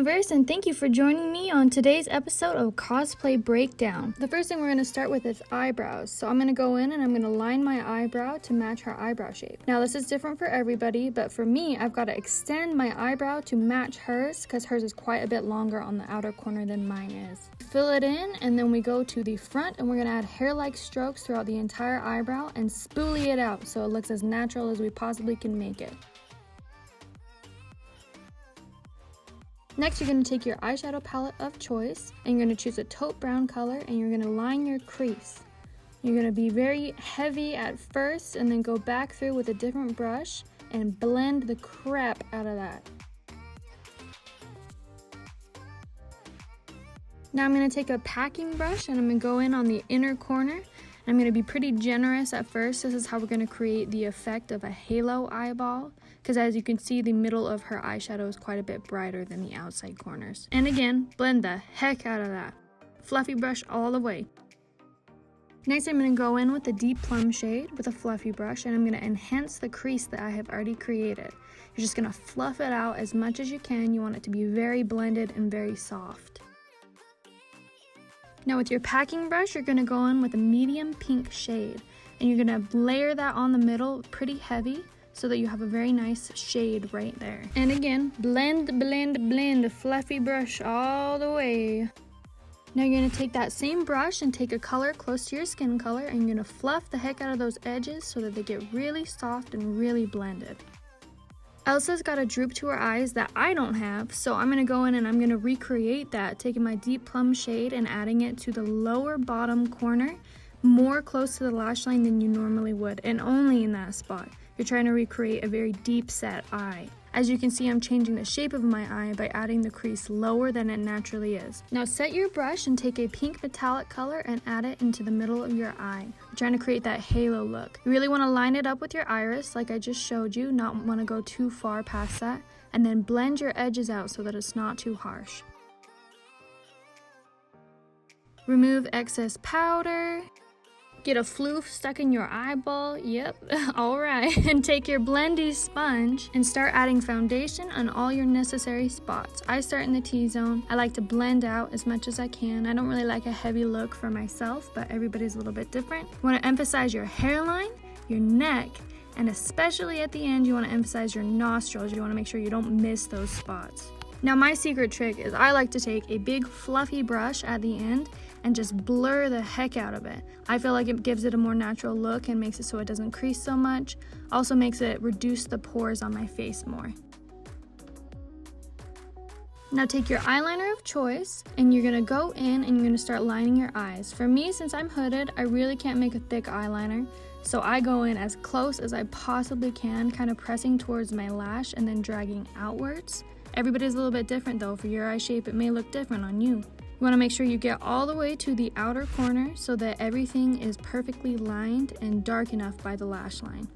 Universe, and thank you for joining me on today's episode of Cosplay Breakdown. The first thing we're going to start with is eyebrows. So I'm going to go in and I'm going to line my eyebrow to match her eyebrow shape. Now this is different for everybody, but for me, I've got to extend my eyebrow to match hers because hers is quite a bit longer on the outer corner than mine is. Fill it in, and then we go to the front and we're going to add hair-like strokes throughout the entire eyebrow and spoolie it out so it looks as natural as we possibly can make it. Next, you're going to take your eyeshadow palette of choice and you're going to choose a taupe brown color and you're going to line your crease. You're going to be very heavy at first and then go back through with a different brush and blend the crap out of that. Now I'm going to take a packing brush and I'm going to go in on the inner corner. I'm going to be pretty generous at first. This is how we're going to create the effect of a halo eyeball, because as you can see, the middle of her eyeshadow is quite a bit brighter than the outside corners. And again, blend the heck out of that. Fluffy brush all the way. Next, I'm going to go in with the deep plum shade with a fluffy brush, and I'm going to enhance the crease that I have already created. You're just going to fluff it out as much as you can. You want it to be very blended and very soft. Now with your packing brush, you're going to go in with a medium pink shade, and you're going to layer that on the middle pretty heavy so that you have a very nice shade right there. And again, blend, blend, blend, a fluffy brush all the way. Now you're going to take that same brush and take a color close to your skin color, and you're going to fluff the heck out of those edges so that they get really soft and really blended. Elsa's got a droop to her eyes that I don't have, so I'm going to go in and I'm going to recreate that, taking my deep plum shade and adding it to the lower bottom corner, more close to the lash line than you normally would, and only in that spot. You're trying to recreate a very deep set eye. As you can see, I'm changing the shape of my eye by adding the crease lower than it naturally is. Now set your brush and take a pink metallic color and add it into the middle of your eye. You're trying to create that halo look. You really want to line it up with your iris like I just showed you, not want to go too far past that, and then blend your edges out so that it's not too harsh. Remove excess powder. Get a floof stuck in your eyeball, yep, alright, and take your blendy sponge and start adding foundation on all your necessary spots. I start in the T-zone. I like to blend out as much as I can. I don't really like a heavy look for myself, but everybody's a little bit different. You want to emphasize your hairline, your neck, and especially at the end, you want to emphasize your nostrils. You want to make sure you don't miss those spots. Now my secret trick is I like to take a big fluffy brush at the end and just blur the heck out of it. I feel like it gives it a more natural look and makes it so it doesn't crease so much. Also makes it reduce the pores on my face more. Now take your eyeliner of choice and you're gonna go in and you're gonna start lining your eyes. For me, since I'm hooded, I really can't make a thick eyeliner. So I go in as close as I possibly can, kind of pressing towards my lash and then dragging outwards. Everybody's a little bit different though. For your eye shape, it may look different on you. You want to make sure you get all the way to the outer corner so that everything is perfectly lined and dark enough by the lash line.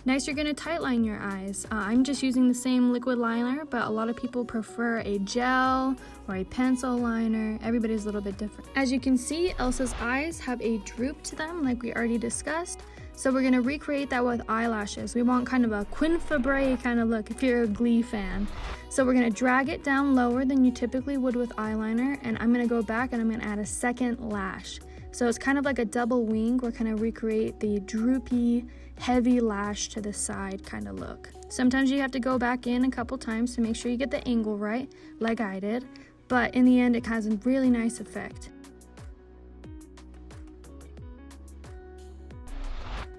Next, you're going to tightline your eyes. I'm just using the same liquid liner, but a lot of people prefer a gel or a pencil liner. Everybody's a little bit different. As you can see, Elsa's eyes have a droop to them like we already discussed. So we're going to recreate that with eyelashes. We want kind of a Quinn Fabray kind of look if you're a Glee fan. So we're going to drag it down lower than you typically would with eyeliner, and I'm going to go back and I'm going to add a second lash. So it's kind of like a double wing. We're going to recreate the droopy, heavy lash to the side kind of look. Sometimes you have to go back in a couple times to make sure you get the angle right, like I did, but in the end it has a really nice effect.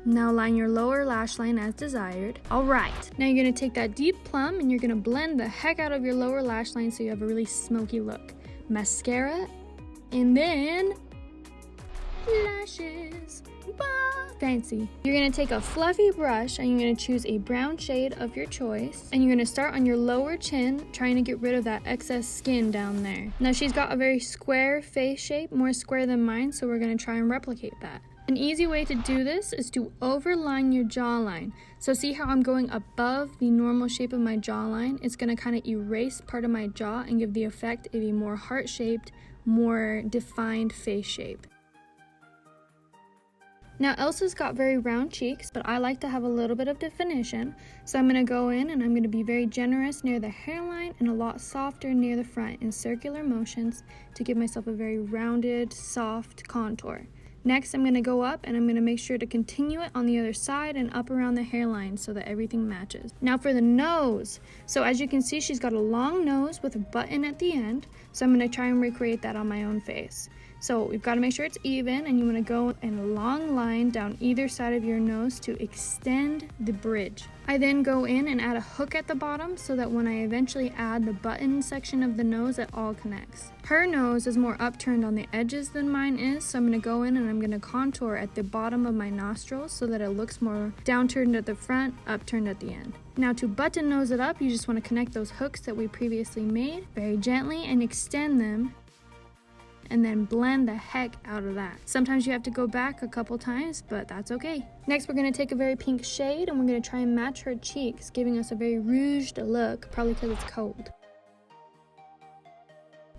Now line your lower lash line as desired. Alright, now you're going to take that deep plum and you're going to blend the heck out of your lower lash line so you have a really smoky look. Mascara, and then lashes. Fancy. You're going to take a fluffy brush and you're going to choose a brown shade of your choice, and you're going to start on your lower chin, trying to get rid of that excess skin down there. Now she's got a very square face shape, more square than mine, so we're going to try and replicate that. An easy way to do this is to overline your jawline. So see how I'm going above the normal shape of my jawline? It's going to kind of erase part of my jaw and give the effect of a more heart-shaped, more defined face shape. Now Elsa's got very round cheeks, but I like to have a little bit of definition. So I'm going to go in and I'm going to be very generous near the hairline and a lot softer near the front in circular motions to give myself a very rounded, soft contour. Next, I'm going to go up and I'm going to make sure to continue it on the other side and up around the hairline so that everything matches. Now for the nose. So as you can see, she's got a long nose with a button at the end. So I'm going to try and recreate that on my own face. So we've got to make sure it's even, and you want to go in a long line down either side of your nose to extend the bridge. I then go in and add a hook at the bottom so that when I eventually add the button section of the nose, it all connects. Her nose is more upturned on the edges than mine is, so I'm going to go in and I'm going to contour at the bottom of my nostrils so that it looks more downturned at the front, upturned at the end. Now to button nose it up, you just want to connect those hooks that we previously made very gently and extend them, and then blend the heck out of that. Sometimes you have to go back a couple times, but that's okay. Next, we're gonna take a very pink shade and we're gonna try and match her cheeks, giving us a very rouged look, probably because it's cold.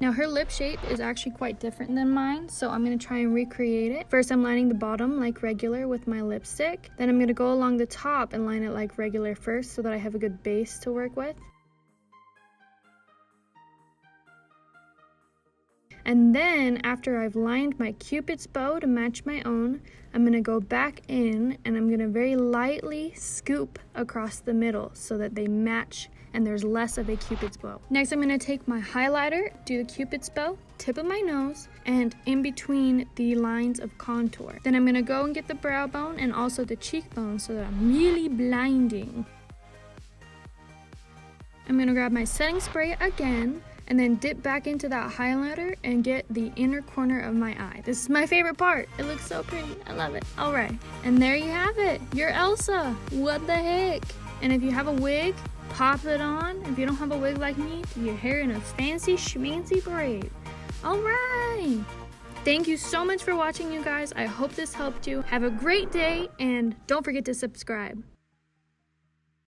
Now her lip shape is actually quite different than mine, so I'm gonna try and recreate it. First, I'm lining the bottom like regular with my lipstick. Then I'm gonna go along the top and line it like regular first so that I have a good base to work with. And then after I've lined my Cupid's bow to match my own, I'm going to go back in and I'm going to very lightly scoop across the middle so that they match and there's less of a Cupid's bow. Next, I'm going to take my highlighter, do the Cupid's bow, tip of my nose, and in between the lines of contour. Then I'm going to go and get the brow bone and also the cheekbone so that I'm really blinding. I'm going to grab my setting spray again, and then dip back into that highlighter and get the inner corner of my eye. This is my favorite part. It looks so pretty. I love it. All right. And there you have it. You're Elsa. What the heck? And if you have a wig, pop it on. If you don't have a wig like me, do your hair in a fancy schmancy braid. All right. Thank you so much for watching, you guys. I hope this helped you. Have a great day, and don't forget to subscribe.